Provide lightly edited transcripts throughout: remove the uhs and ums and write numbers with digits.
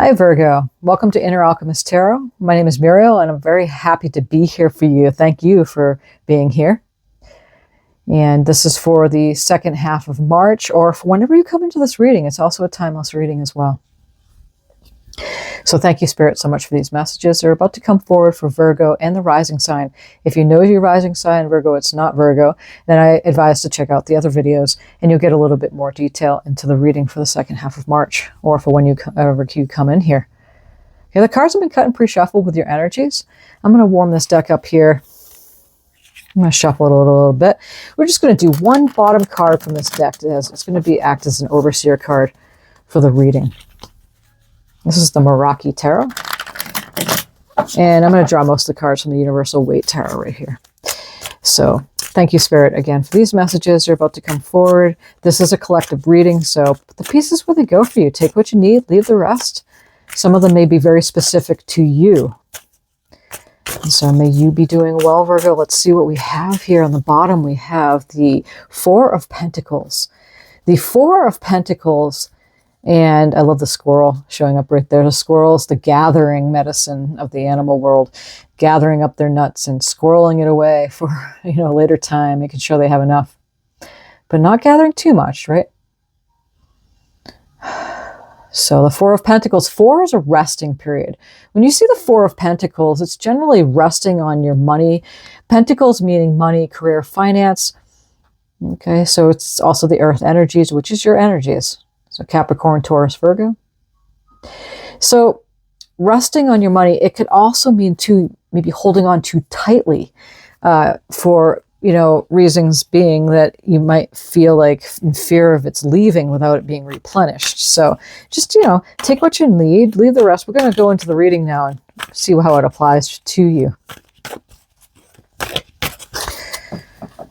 Hi Virgo, welcome to Inner Alchemist Tarot. My name is Muriel and I'm very happy to be here for you. Thank you for being here. And this is for the second half of March, or for whenever you come into this reading. It's also a timeless reading as well. So thank you, Spirit, so much for these messages. They're about to come forward for Virgo and the rising sign. If you know your rising sign, Virgo, it's not Virgo, then I advise to check out the other videos and you'll get a little bit more detail into the reading for the second half of March, or for when you come in here. Okay, the cards have been cut and pre-shuffled with your energies. I'm going to warm this deck up here. I'm going to shuffle it a little bit. We're just going to do one bottom card from this deck. It's going to act as an overseer card for the reading. This is the Meraki Tarot. And I'm going to draw most of the cards from the Universal Weight Tarot right here. So thank you, Spirit, again, for these messages. They're about to come forward. This is a collective reading, so put the pieces where they go for you. Take what you need, leave the rest. Some of them may be very specific to you. And so may you be doing well, Virgo. Let's see what we have here. On the bottom, we have the Four of Pentacles. The Four of Pentacles. And I love the squirrel showing up right there. The squirrel is the gathering medicine of the animal world, gathering up their nuts and squirreling it away for, a later time, making sure they have enough, but not gathering too much, right? So the Four of Pentacles, 4 is a resting period. When you see the Four of Pentacles, it's generally resting on your money. Pentacles meaning money, career, finance. Okay, so it's also the earth energies, which is your energies. So Capricorn, Taurus, Virgo. So resting on your money, it could also mean maybe holding on too tightly for, reasons being that you might feel like in fear of its leaving without it being replenished. So just, take what you need, leave the rest. We're going to go into the reading now and see how it applies to you.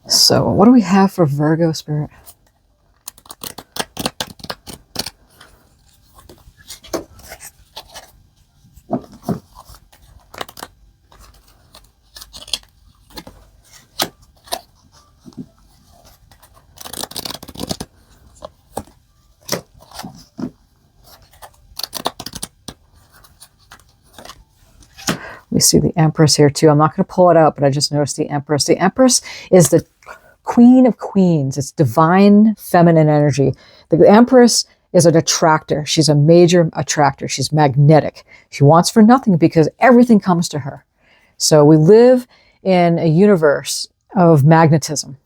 So what do we have for Virgo, Spirit? We see the Empress here too. I'm not going to pull it out, but I just noticed the Empress. The Empress is the Queen of Queens. It's divine feminine energy. The Empress is an attractor. She's a major attractor. She's magnetic. She wants for nothing because everything comes to her. So we live in a universe of magnetism.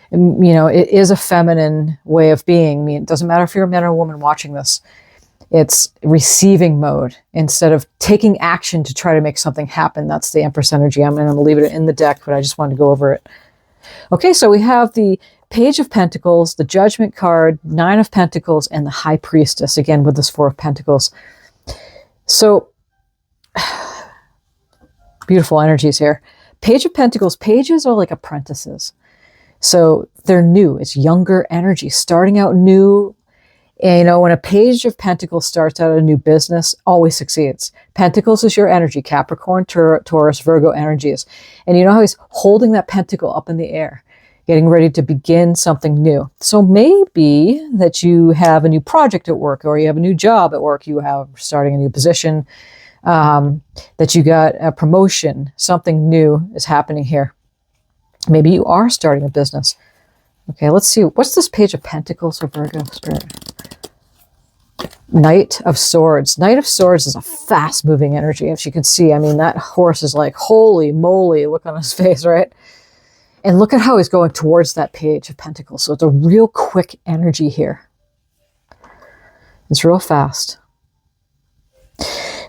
And, it is a feminine way of being. It doesn't matter if you're a man or a woman watching this. It's receiving mode instead of taking action to try to make something happen. That's the Empress energy. I'm going to leave it in the deck, but I just wanted to go over it. Okay, so we have the Page of Pentacles, the Judgment card, 9 of Pentacles, and the High Priestess, again with this 4 of Pentacles. So, beautiful energies here. Page of Pentacles, pages are like apprentices. So they're new. It's younger energy, starting out new. And when a Page of Pentacles starts out a new business, always succeeds. Pentacles is your energy, Capricorn, Taurus, Virgo energies. And you know how he's holding that pentacle up in the air, getting ready to begin something new. So maybe that you have a new project at work, or you have a new job at work, you have starting a new position, that you got a promotion, something new is happening here. Maybe you are starting a business. Okay, let's see. What's this Page of Pentacles for Virgo, Spirit? Knight of Swords. Knight of Swords is a fast-moving energy, as you can see. That horse is like, holy moly, look on his face, right? And look at how he's going towards that Page of Pentacles. So it's a real quick energy here. It's real fast.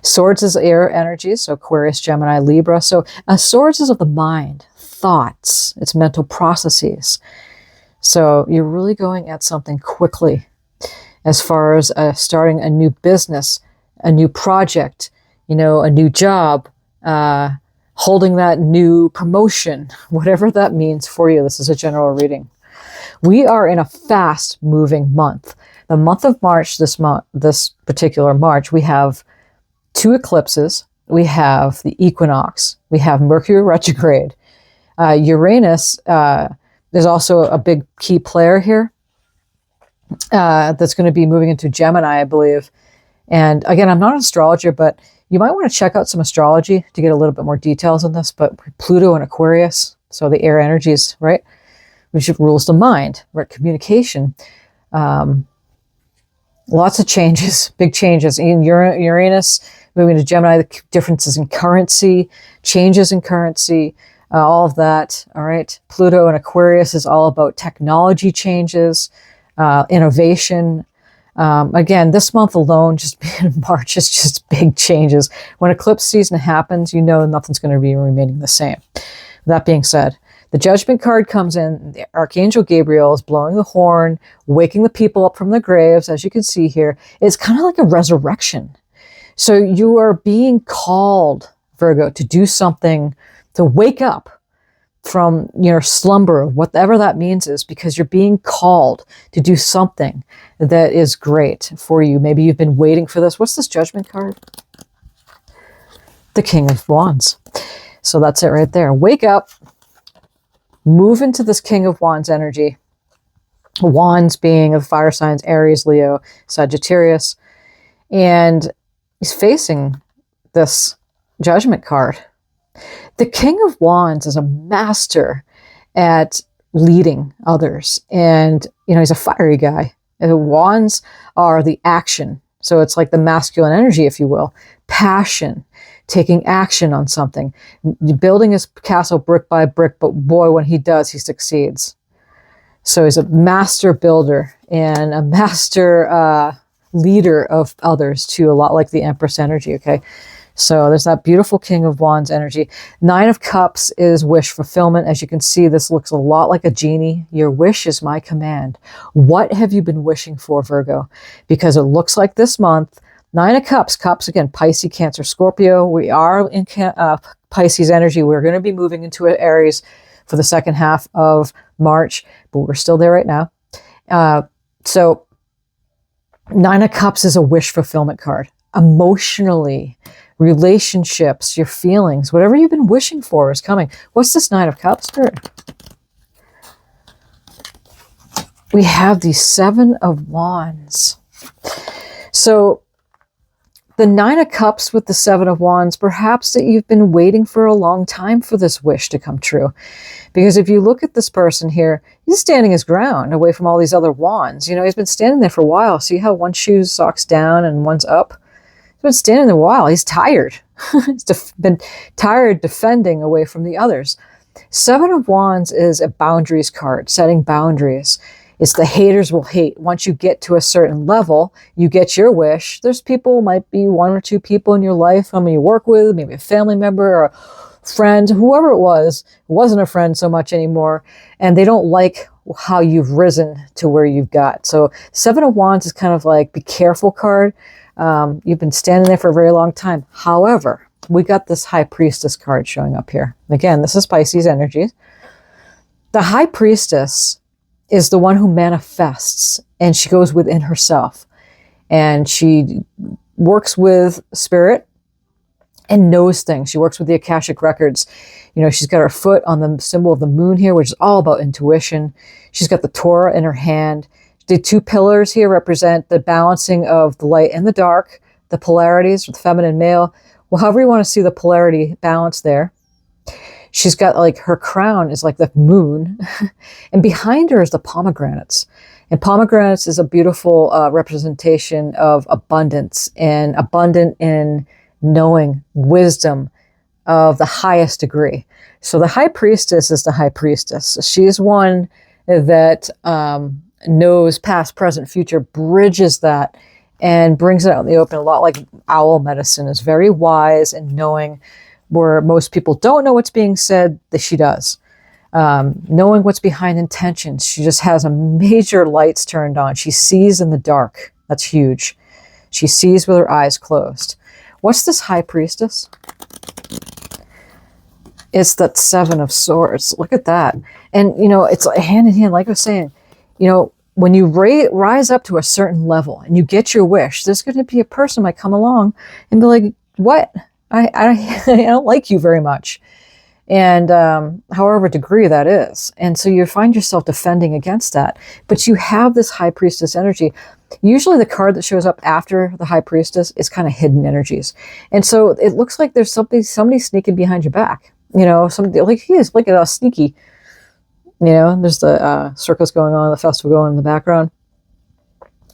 Swords is air energy, so Aquarius, Gemini, Libra. So Swords is of the mind, thoughts, it's mental processes. So you're really going at something quickly as far as starting a new business, a new project, a new job, holding that new promotion, whatever that means for you. This is a general reading. We are in a fast-moving month. The month of March, this particular March, we have 2 eclipses. We have the equinox. We have Mercury retrograde. Uranus is also a big key player here. That's going to be moving into Gemini, I believe. And again, I'm not an astrologer, but you might want to check out some astrology to get a little bit more details on this. But Pluto and Aquarius, so the air energies, right? Which rules the mind, right? Communication. Lots of changes, big changes. In Uranus, moving to Gemini, the differences in currency, changes in currency, all of that, all right? Pluto and Aquarius is all about technology changes, innovation. Again, this month alone, just being in March, is just big changes. When eclipse season happens, you know nothing's going to be remaining the same. That being said, the Judgment card comes in. The Archangel Gabriel is blowing the horn, waking the people up from the graves, as you can see here. It's kind of like a resurrection. So you are being called, Virgo, to do something, to wake up from your slumber, whatever that means is, because you're being called to do something that is great for you. Maybe you've been waiting for this. What's this Judgment card? The King of Wands. So that's it right there. Wake up. Move into this King of Wands energy. Wands being of fire signs, Aries, Leo, Sagittarius. And he's facing this Judgment card. The King of Wands is a master at leading others. And, you know, he's a fiery guy. And the wands are the action. So it's like the masculine energy, if you will. Passion. Taking action on something, building his castle brick by brick, but boy, when he does, he succeeds. So he's a master builder and a master leader of others too, a lot like the Empress energy, okay? So there's that beautiful King of Wands energy. 9 of Cups is wish fulfillment. As you can see, this looks a lot like a genie. Your wish is my command. What have you been wishing for, Virgo? Because it looks like this month, 9 of Cups, Cups again, Pisces, Cancer, Scorpio. We are in Pisces energy. We're going to be moving into Aries for the second half of March, but we're still there right now. So 9 of Cups is a wish fulfillment card. Emotionally, relationships, your feelings, whatever you've been wishing for is coming. What's this 9 of Cups? We have the 7 of Wands. So the 9 of Cups with the 7 of Wands, perhaps that you've been waiting for a long time for this wish to come true. Because if you look at this person here, he's standing his ground away from all these other wands. You know, he's been standing there for a while. See how one shoe's socks down and one's up? He's been standing there a while. He's tired. He's been tired defending away from the others. 7 of Wands is a boundaries card, setting boundaries. It's the haters will hate. Once you get to a certain level, you get your wish. There's people, might be 1 or 2 people in your life, someone you work with, maybe a family member or a friend, whoever it wasn't a friend so much anymore, and they don't like how you've risen to where you've got. So 7 of Wands is kind of like, be careful card. You've been standing there for a very long time. However, we got this High Priestess card showing up here. Again, this is Pisces energy. The High Priestess is the one who manifests, and she goes within herself, and she works with spirit and knows things. She works with the Akashic records. You know, she's got her foot on the symbol of the moon here, which is all about intuition. She's got the Torah in her hand. The 2 pillars here represent the balancing of the light and the dark, the polarities with feminine, male. Well, however you want to see the polarity balance there. She's got, like, her crown is like the moon, and behind her is the pomegranates. And pomegranates is a beautiful representation of abundance, and abundant in knowing, wisdom of the highest degree. So the High Priestess is the High Priestess. She is one that knows past, present, future, bridges that, and brings it out in the open, a lot like owl medicine, is very wise and knowing. Where most people don't know what's being said, that she does. Knowing what's behind intentions. She just has a major lights turned on. She sees in the dark. That's huge. She sees with her eyes closed. What's this High Priestess? It's that 7 of Swords. Look at that. And, you know, it's like hand in hand, like I was saying, you know, when you rise up to a certain level and you get your wish, there's going to be a person might come along and be like, what? I don't like you very much. And however degree that is. And so you find yourself defending against that. But you have this high priestess energy. Usually the card that shows up after the high priestess is kind of hidden energies. And so it looks like there's somebody sneaking behind your back. You know, somebody like, he is, look at how sneaky. You know, there's the circles going on, the festival going in the background.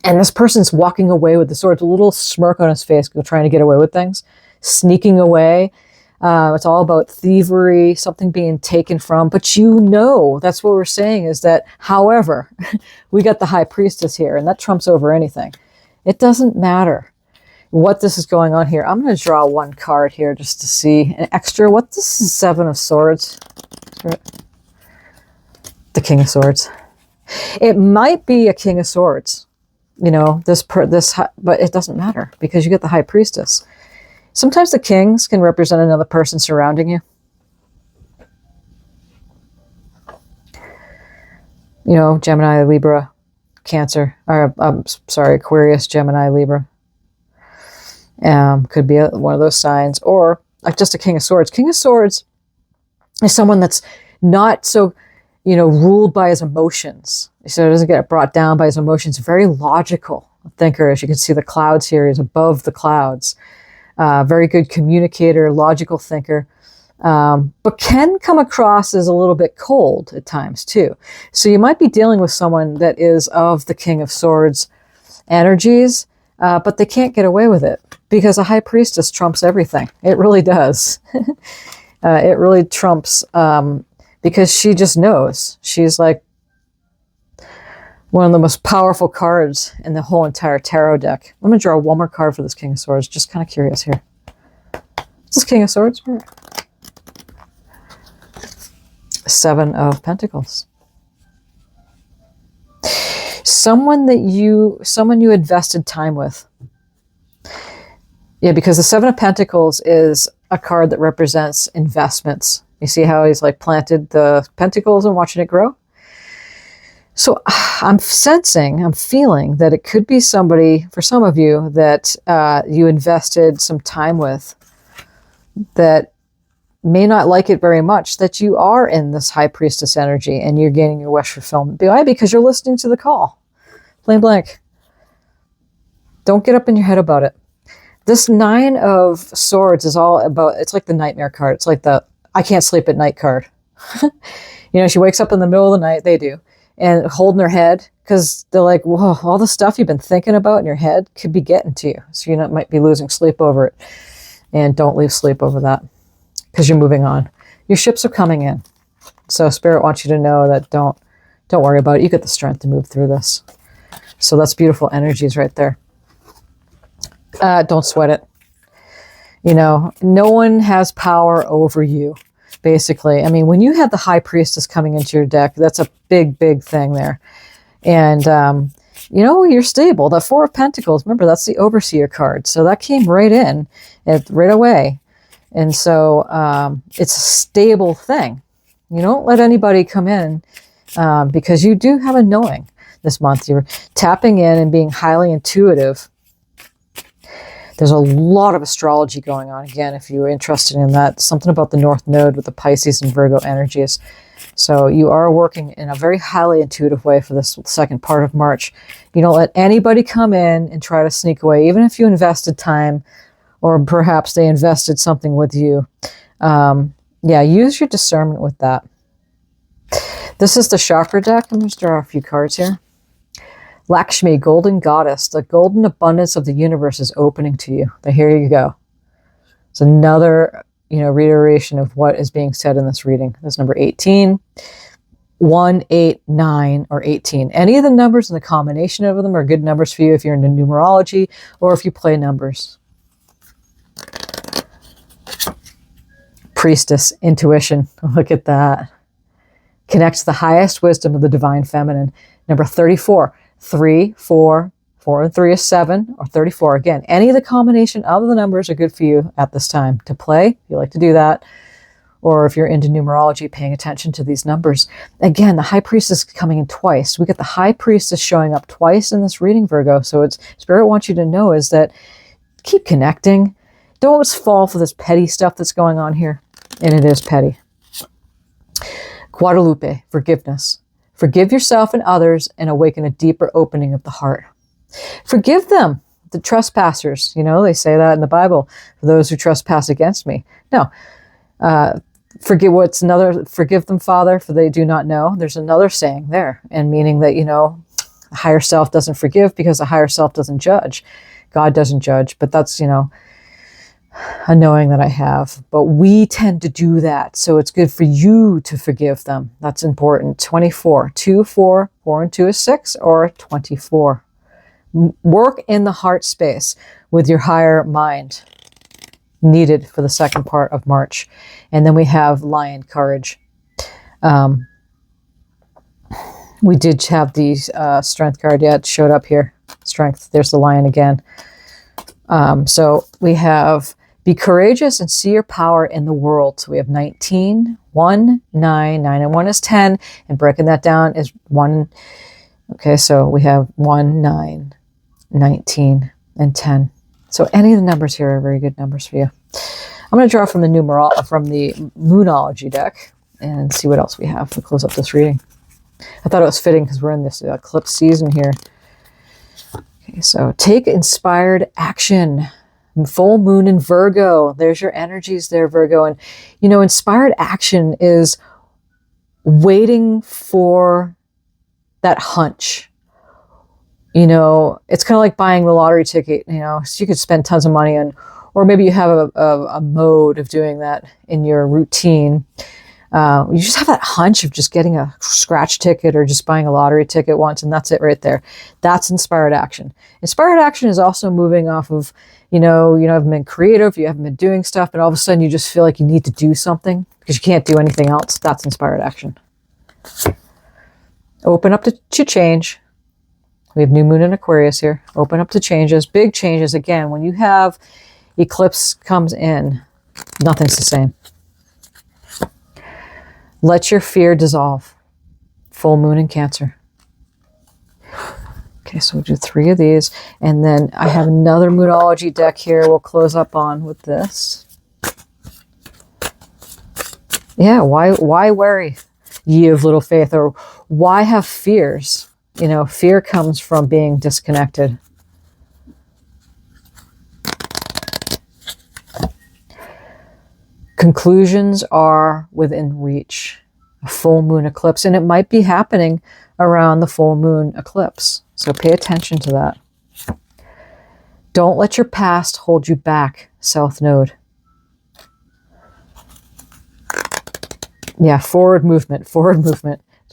And this person's walking away with the sword, a little smirk on his face, trying to get away with things, sneaking away. It's all about thievery, something being taken from. But you know, that's what we're saying is that, however, we got the high priestess here, and that trumps over anything. It doesn't matter what this is going on here. I'm going to draw one card here just to see an extra. What this is, Seven of Swords. The King of Swords. It might be a King of Swords, you know, but it doesn't matter because you get the high priestess. Sometimes the kings can represent another person surrounding you. You know, Gemini, Libra, Cancer, or Aquarius, Gemini, Libra. Could be one of those signs, or like just a King of Swords. King of Swords is someone that's not so, you know, ruled by his emotions. So it doesn't get brought down by his emotions. Very logical thinker. As you can see, the clouds here is above the clouds. Very good communicator, logical thinker, but can come across as a little bit cold at times too. So you might be dealing with someone that is of the King of Swords energies, but they can't get away with it because a high priestess trumps everything. It really does. It really trumps because she just knows. She's like one of the most powerful cards in the whole entire tarot deck. I'm going to draw one more card for this King of Swords. Just kind of curious here. Is this King of Swords? Seven of Pentacles. Someone you invested time with. Yeah, because the Seven of Pentacles is a card that represents investments. You see how he's like planted the pentacles and watching it grow? So I'm feeling that it could be somebody, for some of you, that you invested some time with that may not like it very much, that you are in this high priestess energy and you're gaining your wish fulfillment. Why? Because you're listening to the call. Plain blank. Don't get up in your head about it. This Nine of Swords is all about, it's like the nightmare card. It's like the I can't sleep at night card. You know, she wakes up in the middle of the night, they do, and holding her head because they're like, whoa, all the stuff you've been thinking about in your head could be getting to you. So you might be losing sleep over it. And don't lose sleep over that because you're moving on. Your ships are coming in. So Spirit wants you to know that don't worry about it. You get the strength to move through this. So that's beautiful energies right there. Don't sweat it. You know, no one has power over you. Basically, I mean, when you have the high priestess coming into your deck, that's a big, big thing there. And, you know, you're stable. The Four of Pentacles, remember, that's the overseer card. So that came right in right away. And so it's a stable thing. You don't let anybody come in because you do have a knowing this month. You're tapping in and being highly intuitive. There's a lot of astrology going on. Again, if you're interested in that, something about the North Node with the Pisces and Virgo energies. So you are working in a very highly intuitive way for this second part of March. You don't let anybody come in and try to sneak away, even if you invested time or perhaps they invested something with you. Yeah, use your discernment with that. This is the chakra deck. I'm going to draw a few cards here. Lakshmi, golden goddess, the golden abundance of the universe is opening to you. Here you go. It's another, you know, reiteration of what is being said in this reading. There's number 18, 1, 8, 9, or 18. Any of the numbers and the combination of them are good numbers for you if you're into numerology or if you play numbers. Priestess, intuition. Look at that. Connects the highest wisdom of the divine feminine. Number 34. 3, 4, 4 and 3 is 7, or 34. Again, any of the combination of the numbers are good for you at this time to play. If you like to do that, or if you're into numerology, paying attention to these numbers. Again, the high priestess is coming in twice. We get the high priestess showing up twice in this reading, Virgo. So it's Spirit wants you to know is that keep connecting. Don't fall for this petty stuff that's going on here. And it is petty. Guadalupe, forgiveness. Forgive yourself and others and awaken a deeper opening of the heart. Forgive them, the trespassers. You know, they say that in the Bible, for those who trespass against me. No. Forgive them, Father, for they do not know. There's another saying there, and meaning that, you know, the higher self doesn't forgive because the higher self doesn't judge. God doesn't judge, but that's, you know, a knowing that I have. But we tend to do that. So it's good for you to forgive them. That's important. 24. 2, 4, 4 and 2 is 6, or 24. Work in the heart space with your higher mind. Needed for the second part of March. And then we have Lion, courage. We did have the strength card yet. Showed up here. Strength. There's the lion again. So we have be courageous and see your power in the world. So we have 19, 1, 9, 9 and 1 is 10. And breaking that down is 1. Okay, so we have 1, 9, 19, and 10. So any of the numbers here are very good numbers for you. I'm going to draw from the Moonology deck and see what else we have to close up this reading. I thought it was fitting because we're in this eclipse season here. Okay, so take inspired action. Full moon in Virgo. There's your energies there, Virgo. And, you know, inspired action is waiting for that hunch. You know, it's kind of like buying the lottery ticket, you know, so you could spend tons of money on, or maybe you have a mode of doing that in your routine. You just have that hunch of just getting a scratch ticket or just buying a lottery ticket once, and that's it right there. That's inspired action. Inspired action is also moving off of, you haven't been creative, you haven't been doing stuff, and all of a sudden you just feel like you need to do something because you can't do anything else. That's inspired action. Open up to change. We have new moon in Aquarius here. Open up to changes, big changes. Again, when you have eclipse comes in, nothing's the same. Let your fear dissolve. Full moon in Cancer. Okay, so we'll do 3 of these. And then I have another Moonology deck here we'll close up on with this. Yeah, why worry, ye of little faith? Or why have fears? You know, fear comes from being disconnected. Conclusions are within reach. A full moon eclipse, and it might be happening around the full moon eclipse. So pay attention to that. Don't let your past hold you back, South Node. Yeah, forward movement. That's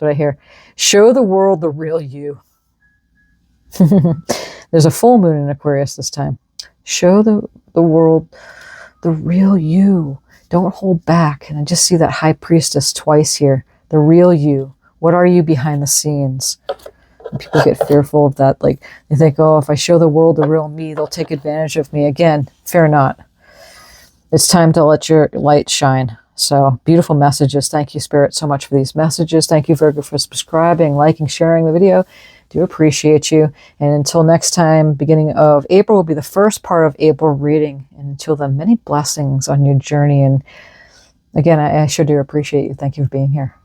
what I hear. Show the world the real you. There's a full moon in Aquarius this time. Show the world the real you. Don't hold back. And I just see that high priestess twice here. The real you. What are you behind the scenes? And people get fearful of that. Like they think, oh, if I show the world the real me, they'll take advantage of me. Again, fear not. It's time to let your light shine. So beautiful messages. Thank you, Spirit, so much for these messages. Thank you, Virgo, for subscribing, liking, sharing the video. Do appreciate you. And until next time, beginning of April will be the first part of April reading. And until then, many blessings on your journey. And again, I sure do appreciate you. Thank you for being here.